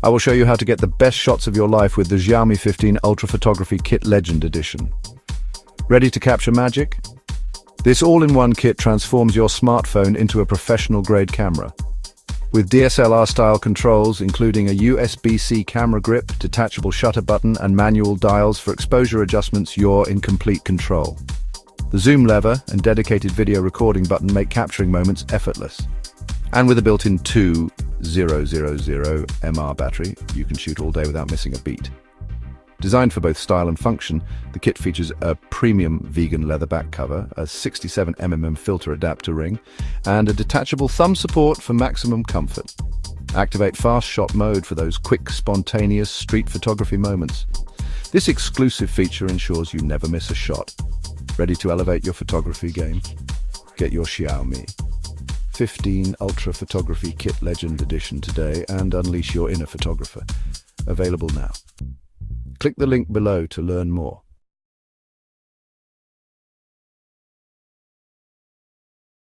I will show you how to get the best shots of your life with the Xiaomi 15 Ultra Photography Kit Legend Edition. Ready to capture magic? This all-in-one kit transforms your smartphone into a professional-grade camera. With DSLR-style controls, including a USB-C camera grip, detachable shutter button, and manual dials for exposure adjustments, you're in complete control. The zoom lever and dedicated video recording button make capturing moments effortless. And with a built-in 2000 mAh battery, you can shoot all day without missing a beat. Designed for both style and function, the kit features a premium vegan leather back cover, a 67mm filter adapter ring, and a detachable thumb support for maximum comfort. Activate fast shot mode for those quick, spontaneous street photography moments. This exclusive feature ensures you never miss a shot. Ready to elevate your photography game? Get your Xiaomi 15 Ultra Photography Kit Legend Edition today and unleash your inner photographer. Available now. Click the link below to learn more.